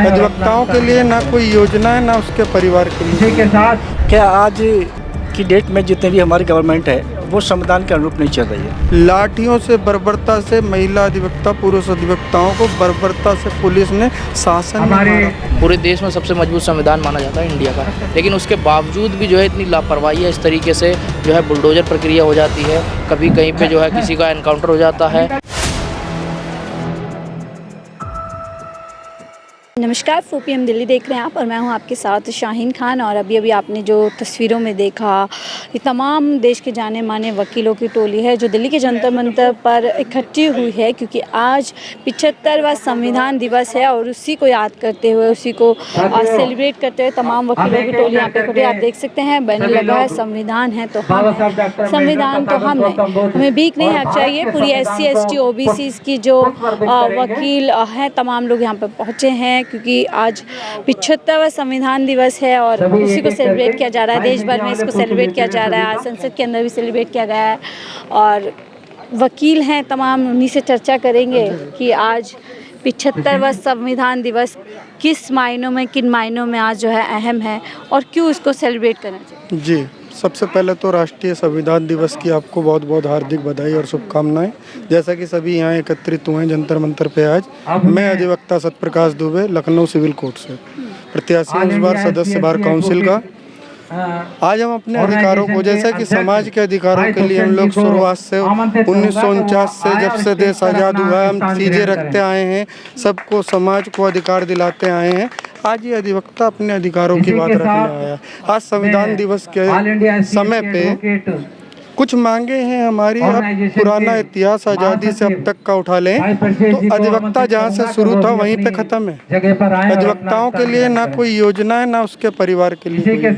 अधिवक्ताओं के लिए ना कोई योजना है, ना उसके परिवार के लिए। के साथ क्या आज की डेट में जितने भी हमारी गवर्नमेंट है वो संविधान के अनुरूप नहीं चल रही है। लाठियों से बर्बरता से महिला अधिवक्ता पुरुष अधिवक्ताओं को बर्बरता से पुलिस ने शासन में मारा। पूरे देश में सबसे मजबूत संविधान माना जाता है इंडिया का, लेकिन उसके बावजूद भी जो है इतनी लापरवाही है, इस तरीके से जो है बुलडोजर प्रक्रिया हो जाती है, कभी कहीं पे जो है किसी का एनकाउंटर हो जाता है। नमस्कार, 4PM दिल्ली देख रहे हैं आप और मैं हूं आपके साथ शाहीन खान। और अभी अभी आपने जो तस्वीरों में देखा, ये तमाम देश के जाने माने वकीलों की टोली है जो दिल्ली के जंतर मंतर पर इकट्ठी हुई है, क्योंकि आज 75वां संविधान दिवस है और उसी को याद करते हुए, उसी को सेलिब्रेट करते हुए तमाम वकीलों की टोली यहाँ पे खड़ी। आप देख सकते हैं बैनर लगा है, संविधान है तो हम हैं, संविधान तो हम हैं, हमें भीख नहीं चाहिए। पूरी SC ST OBC की जो वकील हैं तमाम लोग यहाँ पर पहुँचे हैं, क्योंकि आज 75वां संविधान दिवस है और उसी को सेलिब्रेट किया जा रहा है। देश भर में इसको सेलिब्रेट किया जा रहा है, आज संसद के अंदर भी सेलिब्रेट किया गया है और वकील हैं तमाम, उन्हीं से चर्चा करेंगे कि आज 75वां संविधान दिवस किस मायनों में, किन मायनों में आज जो है अहम है और क्यों इसको सेलिब्रेट करना चाहिए। जी, सबसे पहले तो राष्ट्रीय संविधान दिवस की आपको बहुत बहुत हार्दिक बधाई और शुभकामनाएं। जैसा कि सभी यहाँ एकत्रित हुए हैं जंतर मंतर पे आज, मैं अधिवक्ता सत्यप्रकाश दुबे लखनऊ सिविल कोर्ट से प्रत्याशी इस बार सदस्य बार काउंसिल का। आज हम अपने अधिकारों को, जैसा कि समाज के अधिकारों के लिए हम लोग शुरुआत से 1949 से जब से देश आज़ाद हुआ है हम चीज़ें रखते आए हैं, सबको समाज को अधिकार दिलाते आए हैं। आज ये अधिवक्ता अपने अधिकारों की बात रखने आया है। आज संविधान दिवस के समय पे कुछ मांगे हैं हमारी, अब पुराना इतिहास आज़ादी से अब तक का उठा लें तो अधिवक्ता जहाँ से शुरू था वहीं पे ख़त्म है। अधिवक्ताओं के लिए ना कोई योजना है, ना उसके परिवार के लिए।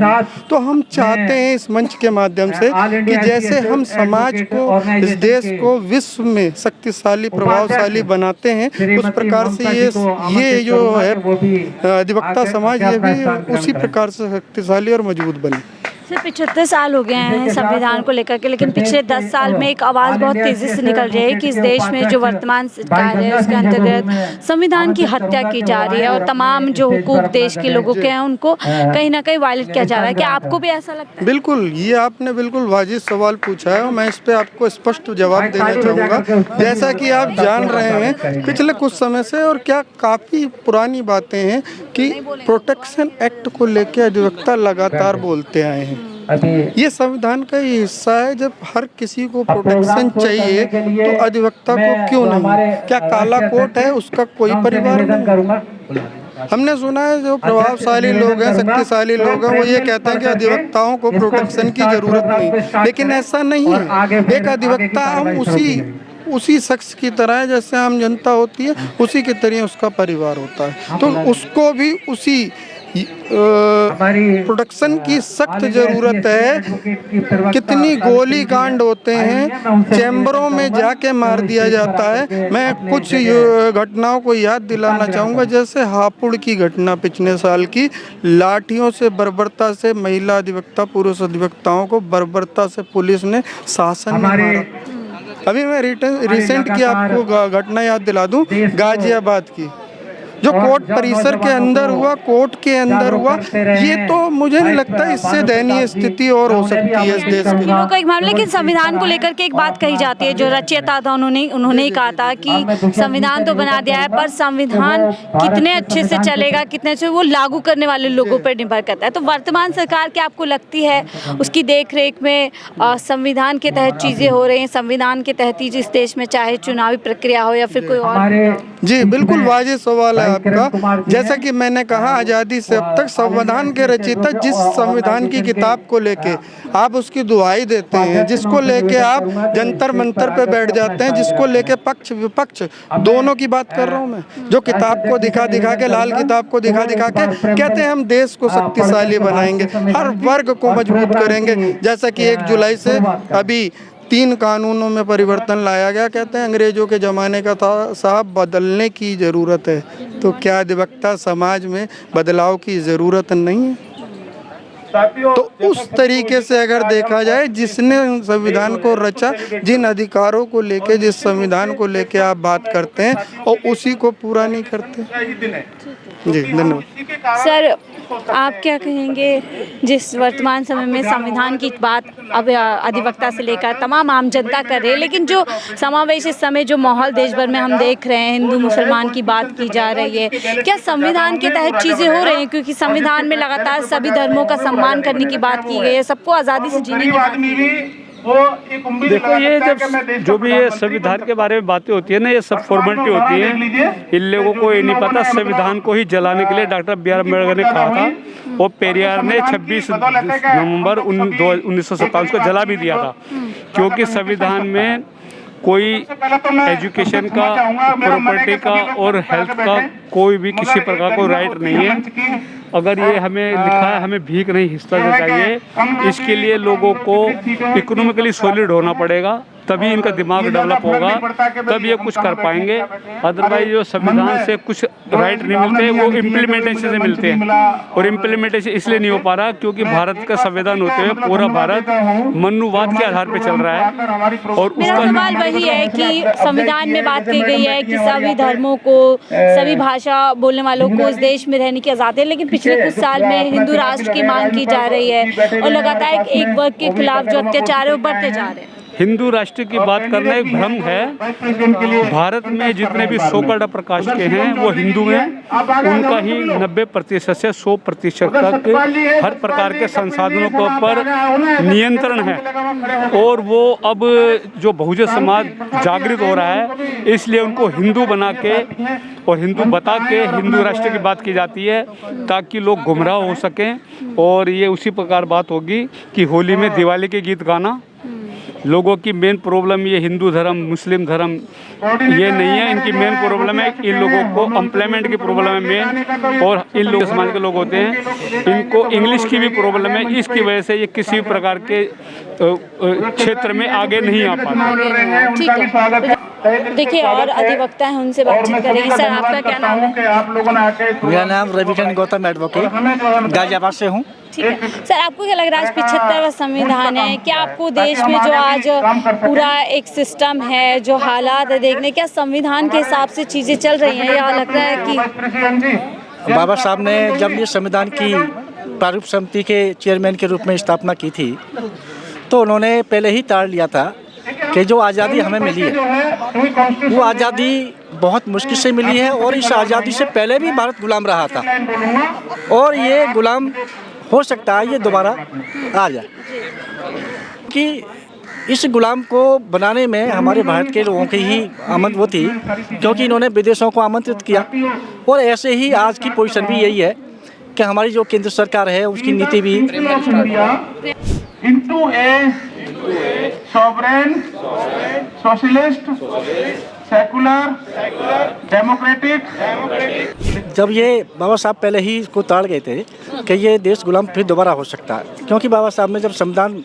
तो हम चाहते हैं इस मंच के माध्यम से कि जैसे हम समाज को, इस देश को विश्व में शक्तिशाली प्रभावशाली बनाते हैं, उस प्रकार से ये जो है अधिवक्ता समाज, ये भी उसी प्रकार से शक्तिशाली और मजबूत बने। सिर्फ 75 साल हो गए हैं संविधान को लेकर के, लेकिन पिछले 10 साल में एक आवाज़ बहुत तेज़ी से निकल रही है कि इस देश में जो वर्तमान सरकार है उसके अंतर्गत संविधान की हत्या की जा रही है और तमाम जो हुकूक देश के लोगों के हैं उनको कहीं ना कहीं वायलेट किया जा रहा है। क्या आपको भी ऐसा लगता है? बिल्कुल, ये आपने बिल्कुल वाजिब सवाल पूछा है और मैं इस पर आपको स्पष्ट जवाब देना चाहूँगा। जैसा कि आप जान रहे हैं पिछले कुछ समय से, और क्या काफ़ी पुरानी बातें हैं कि प्रोटेक्शन एक्ट को लेकर अधिवक्ता लगातार बोलते आए हैं। ये संविधान का ही हिस्सा है। जब हर किसी को प्रोटेक्शन चाहिए तो अधिवक्ता को क्यों नहीं? क्या काला कोट है उसका कोई परिवार नहीं? हमने सुना है जो प्रभावशाली लोग हैं, शक्तिशाली लोग हैं, वो ये कहते हैं कि अधिवक्ताओं को प्रोटेक्शन की जरूरत नहीं, लेकिन ऐसा नहीं है। एक अधिवक्ता हम उसी शख्स की तरह है, जैसे आम जनता होती है उसी की तरह उसका परिवार होता है, तो उसको भी उसी प्रोटेक्शन की सख्त जरूरत है। कितनी गोली कांड होते हैं, चैम्बरों में जाके मार दिया जाता है। मैं कुछ घटनाओं को याद दिलाना चाहूँगा, जैसे हापुड़ की घटना पिछले साल की, लाठियों से बर्बरता से महिला अधिवक्ता पुरुष अधिवक्ताओं को बर्बरता से पुलिस ने शासन में मारा। अभी मैं रिसेंट की आपको घटना याद दिला दूं, गाजियाबाद की, जो कोर्ट परिसर के अंदर हुआ, कोर्ट के अंदर हुआ। ये तो मुझे नहीं लगता इससे दयनीय स्थिति और हो सकती है इस देश की। का एक मामला, लेकिन संविधान को लेकर के एक बात कही जाती है, जो रचयिता था उन्होंने ही कहा था कि संविधान तो बना दिया है पर संविधान कितने अच्छे से चलेगा, कितने अच्छे, वो लागू करने वाले लोगों पर निर्भर करता है। तो वर्तमान सरकार क्या आपको लगती है उसकी देख रेख में संविधान के तहत चीज़ें हो रही हैं, संविधान के तहत ही इस देश में चाहे चुनावी प्रक्रिया हो या फिर कोई और? जी बिल्कुल वाजिब सवाल है आपका। जैसा कि मैंने कहा, आज़ादी से अब तक संविधान के रचयिता जिस संविधान की किताब को लेके आप उसकी दुहाई देते हैं, जिसको लेके आप जंतर मंतर पे बैठ जाते हैं, जिसको लेके पक्ष विपक्ष दोनों की बात कर रहा हूँ मैं, जो किताब को दिखा के, लाल किताब को दिखा के कहते हैं हम देश को शक्तिशाली बनाएंगे, हर वर्ग को मजबूत करेंगे। जैसा कि 1 जुलाई से अभी 3 कानूनों में परिवर्तन लाया गया, कहते हैं अंग्रेजों के ज़माने का था साहब, बदलने की ज़रूरत है। तो क्या अधिवक्ता समाज में बदलाव की ज़रूरत नहीं है? तो उस तरीके से अगर देखा जाए, जिसने संविधान को रचा, जिन अधिकारों को लेके, जिस संविधान को लेके आप बात करते हैं और उसी को पूरा नहीं करते। जी धन्यवाद। सर आप क्या कहेंगे जिस वर्तमान समय में संविधान की बात अब अधिवक्ता से लेकर तमाम आम जनता कर रही है, लेकिन जो समावेश इस समय जो माहौल देश भर में हम देख रहे हैं, हिंदू मुसलमान की बात की जा रही है, क्या संविधान के तहत चीज़ें हो रही हैं? क्योंकि संविधान में लगातार सभी धर्मों का सम्मान करने की बात की गई है, सबको आज़ादी से जीने की बात की गई है। देखो ये जब जो भी ये संविधान के बारे में बातें होती है ना, ये सब फॉर्मेलिटी होती है। इन लोगों को ये नहीं पता संविधान को ही जलाने के लिए डॉक्टर बी.आर. अम्बेडकर ने कहा था और पेरियार ने 26 नवंबर 1957 को जला भी दिया था, क्योंकि संविधान में कोई एजुकेशन का, प्रॉपर्टी का और हेल्थ का कोई भी किसी प्रकार को राइट नहीं है। अगर ये हमें लिखा है हमें भीख नहीं हिस्सा चाहिए, इसके लिए लोगों को इकोनॉमिकली सॉलिड होना पड़ेगा, तभी इनका दिमाग डेवलप होगा, तब ये कुछ कर पाएंगे। अदरवाइज जो संविधान से कुछ राइट नहीं मिलते वो इम्प्लीमेंटेशन से मिलते हैं, और इम्प्लीमेंटेशन इसलिए नहीं हो पा रहा क्योंकि भारत का संविधान होते हुए पूरा भारत मनुवाद के आधार पर चल रहा है। और मेरा सवाल वही है कि संविधान में बात की गई है कि सभी धर्मों को, सभी भाषा बोलने वालों को इस देश में रहने की आज़ादी है, लेकिन पिछले कुछ साल में हिंदू राष्ट्र की मांग की जा रही है और लगातार एक वर्ग के खिलाफ जो अत्याचार है वो बढ़ते जा रहे हैं। हिंदू राष्ट्र की बात करना एक भ्रम है। भारत में जितने भी 100 प्रकाश के हैं वो हिंदू हैं, उनका ही 90% से 100% तक हर प्रकार के संसाधनों के ऊपर नियंत्रण है। और वो अब जो बहुजन समाज जागृत हो रहा है, इसलिए उनको हिंदू बना के और हिंदू बता के हिंदू राष्ट्र की बात की जाती है ताकि लोग गुमराह हो सकें। और ये उसी प्रकार बात होगी कि होली में दिवाली के गीत गाना, लोगों की मेन प्रॉब्लम ये हिंदू धर्म मुस्लिम धर्म ये नहीं है, इनकी मेन प्रॉब्लम है इन लोगों को एम्प्लॉयमेंट की प्रॉब्लम है मेन, और इन लोग समाज के लोग होते हैं इनको इंग्लिश की भी प्रॉब्लम है, इसकी वजह से ये किसी प्रकार के क्षेत्र में आगे नहीं आ पाते। ठीक है, देखिए और अधिवक्ता हैं उनसे बातचीत करेंगे। सर आपका क्या नाम है? मेरा नाम रविकिरण गौतम एडवोकेट गाजियाबाद से हूँ। ठीक है सर, आपको क्या लग रहा है आज 75वां संविधान है, क्या आपको देश में जो आज पूरा एक सिस्टम है, जो हालात है देखने, क्या संविधान के हिसाब से चीज़ें चल रही हैं या लग रहा है कि बाबा साहब ने जब ये संविधान की प्रारूप समिति के चेयरमैन के रूप में स्थापना की थी तो उन्होंने पहले ही ताड़ लिया था कि जो आज़ादी हमें मिली है वो आज़ादी बहुत मुश्किल से मिली है, और इस आज़ादी से पहले भी भारत गुलाम रहा था और ये गुलाम हो सकता है ये दोबारा आ जाए। कि इस गुलाम को बनाने में हमारे भारत के लोगों की ही आमद वो थी, क्योंकि इन्होंने विदेशों को आमंत्रित किया। और ऐसे ही आज की पोजीशन भी यही है कि हमारी जो केंद्र सरकार है उसकी नीति भी into a sovereign, socialist, secular, democratic। जब ये बाबा साहब पहले ही इसको ताड़ गए थे कि ये देश गुलाम फिर दोबारा हो सकता है, क्योंकि बाबा साहब ने जब संविधान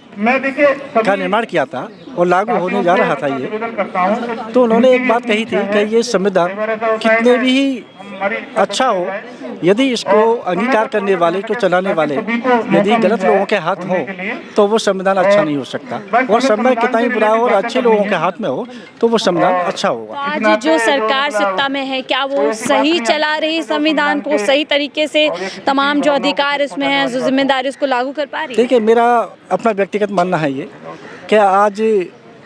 का निर्माण किया था और लागू होने जा रहा था ये, तो उन्होंने एक बात कही थी कि ये संविधान कितने भी अच्छा हो, यदि इसको अंगीकार करने वाले, इसको चलाने वाले यदि गलत लोगों के हाथ हो तो वो संविधान अच्छा नहीं हो सकता, और संविधान कितना ही बुरा हो और अच्छे लोगों के हाथ में हो तो वो संविधान अच्छा होगा। आज जो सरकार सत्ता में है क्या वो सही चला रही संविधान को, सही तरीके से तमाम जो अधिकार इसमें है, जो जिम्मेदारी उसको लागू कर पा रही है? देखिए मेरा अपना व्यक्तिगत मानना है ये कि आज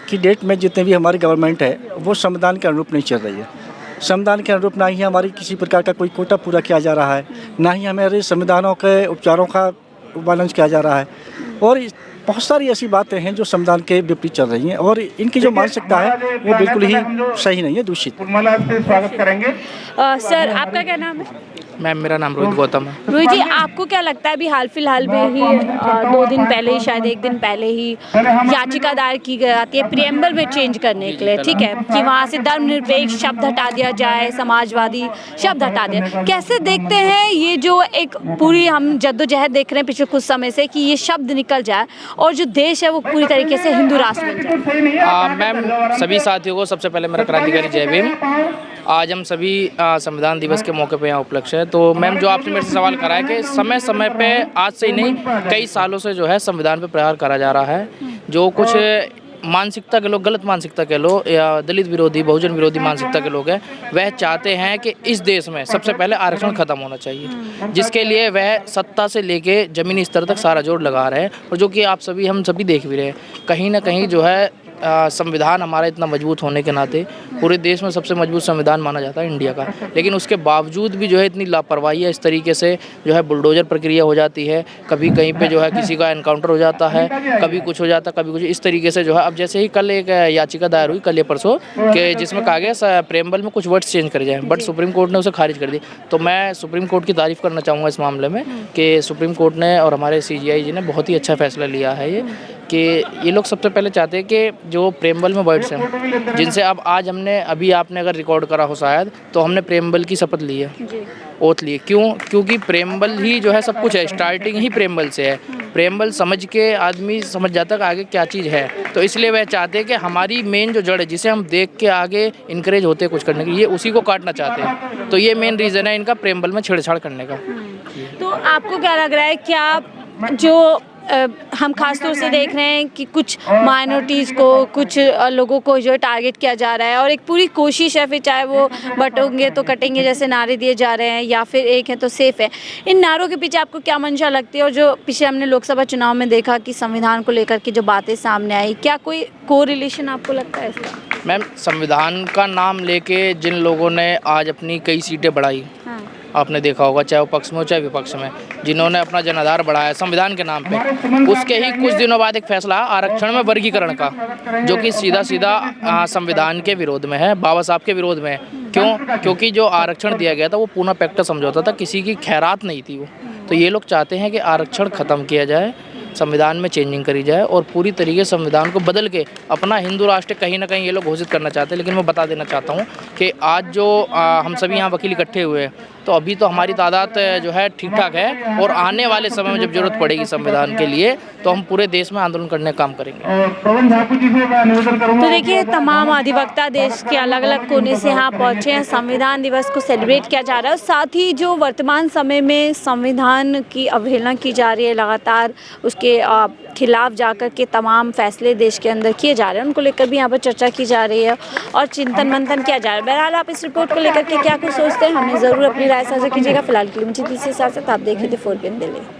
की डेट में जितने भी हमारी गवर्नमेंट है वो संविधान के अनुरूप नहीं चल रही है। संविधान के अनुरूप ना ही हमारी किसी प्रकार का कोई कोटा पूरा किया जा रहा है, ना ही हमारे संविधानों के उपचारों का बैलेंस किया जा रहा है, और बहुत सारी ऐसी बातें हैं जो संविधान के विपरीत चल रही हैं, और इनकी जो मानसिकता है वो बिल्कुल ही सही नहीं है, दूषित। स्वागत करेंगे। सर आपका क्या नाम है? मैम मेरा नाम रोहित गौतम है। रोहित जी आपको क्या लगता है अभी हाल फिलहाल में ही 2 दिन पहले ही, शायद 1 दिन पहले ही याचिका दायर की जाती है प्रियम्बल में चेंज करने के लिए, ठीक है, कि वहाँ से धर्मनिरपेक्ष शब्द हटा दिया जाए, समाजवादी शब्द हटा दिया, कैसे देखते हैं ये जो एक पूरी हम जद्दोजहद देख रहे हैं पिछले कुछ समय से कि ये शब्द निकल जाए और जो देश है वो पूरी तरीके से हिंदू राष्ट्र बन जाए? मैम सभी साथियों को सबसे पहले मेरा क्रांतिकारी जय भीम। आज हम सभी संविधान दिवस के मौके पे यहाँ उपलक्ष्य है। तो मैम जो आपने मेरे से सवाल करा है कि समय समय पे आज से ही नहीं कई सालों से जो है संविधान पे प्रहार करा जा रहा है, जो कुछ मानसिकता के लोग, गलत मानसिकता के लो या दलित विरोधी, बहुजन विरोधी मानसिकता के लोग हैं, वह चाहते हैं कि इस देश में सबसे पहले आरक्षण खत्म होना चाहिए, जिसके लिए वह सत्ता से लेके ज़मीनी स्तर तक सारा जोर लगा रहे हैं। और जो कि हम सभी देख भी रहे हैं, कहीं ना कहीं जो है संविधान हमारा इतना मजबूत होने के नाते पूरे देश में सबसे मजबूत संविधान माना जाता है इंडिया का, लेकिन उसके बावजूद भी जो है इतनी लापरवाही है, इस तरीके से जो है बुलडोजर प्रक्रिया हो जाती है, कभी कहीं पे जो है किसी का एनकाउंटर हो जाता है, कभी कुछ हो जाता है, कभी कुछ, इस तरीके से जो है। अब जैसे ही कल एक याचिका दायर हुई, कल या परसों, के जिसमें कहा गया प्रेमबल में कुछ वर्ड्स चेंज करे जाएँ, बट सुप्रीम कोर्ट ने उसे खारिज कर दी। तो मैं सुप्रीम कोर्ट की तारीफ़ करना चाहूँगा इस मामले में कि सुप्रीम कोर्ट ने और हमारे CJI जी ने बहुत ही अच्छा फैसला लिया है ये, कि ये लोग सबसे पहले चाहते हैं कि जो प्रेमबल में वर्ड्स हैं, जिनसे अब आज हमने, अभी आपने अगर रिकॉर्ड करा हो शायद, तो हमने प्रेमबल की शपथ ली है, ओथ ली है। क्यों? क्योंकि प्रेमबल ही जो है सब कुछ है, स्टार्टिंग ही प्रेमबल से है। प्रेमबल समझ के आदमी समझ जाता है कि आगे क्या चीज़ है, तो इसलिए वह चाहते हैं कि हमारी मेन जो जड़ है, जिसे हम देख के आगे इनकरेज होते हैं कुछ करने के लिए, उसी को काटना चाहते हैं। तो ये मेन रीज़न है इनका प्रेमबल में छेड़छाड़ करने का। तो आपको क्या लग रहा है, क्या जो हम खास तौर से देख रहे हैं कि कुछ माइनॉरिटीज़ को, कुछ लोगों को जो टारगेट किया जा रहा है, और एक पूरी कोशिश है, फिर चाहे वो बटोगे तो कटेंगे जैसे नारे दिए जा रहे हैं, या फिर एक है तो सेफ है, इन नारों के पीछे आपको क्या मंशा लगती है? और जो पीछे हमने लोकसभा चुनाव में देखा कि संविधान को लेकर के जो बातें सामने आई, क्या कोई कोरिलेशन आपको लगता है इसका? मैम, संविधान का नाम लेके जिन लोगों ने आज अपनी कई सीटें बढ़ाई, आपने देखा होगा, चाहे वो पक्ष में हो चाहे विपक्ष में, जिन्होंने अपना जनाधार बढ़ाया संविधान के नाम पे, उसके ही कुछ दिनों बाद एक फैसला आरक्षण में वर्गीकरण का, जो कि सीधा सीधा संविधान के विरोध में है, बाबा साहब के विरोध में है। क्यों? क्योंकि जो आरक्षण दिया गया था वो पूना पैक्ट समझौता था, किसी की खैरात नहीं थी वो। तो ये लोग चाहते हैं कि आरक्षण ख़त्म किया जाए, संविधान में चेंजिंग करी जाए और पूरी तरीके से संविधान को बदल के अपना हिंदू राष्ट्र कहीं ना कहीं ये लोग घोषित करना चाहते हैं। लेकिन मैं बता देना चाहता हूँ कि आज जो हम सभी यहाँ वकील इकट्ठे हुए हैं, तो अभी तो हमारी तादाद जो है ठीक ठाक है, और आने वाले समय में जब जरूरत पड़ेगी संविधान के लिए, तो हम पूरे देश में आंदोलन करने का काम करेंगे। तो देखिए, तमाम अधिवक्ता देश के अलग अलग कोने से यहाँ पहुँचे हैं, संविधान दिवस को सेलिब्रेट किया जा रहा है, और साथ ही जो वर्तमान समय में संविधान की अवहेलना की जा रही है लगातार, उसके खिलाफ जाकर के तमाम फैसले देश के अंदर किए जा रहे हैं, उनको लेकर भी यहाँ पर चर्चा की जा रही है और चिंतन मंथन किया जा रहा है। बहरहाल आप इस रिपोर्ट को लेकर के क्या कुछ सोचते हैं, हमें ज़रूर अपनी राय साझा कीजिएगा। फिलहाल के लिए मुझे इसी के साथ आप देख रहे थे 4PM दिल्ली।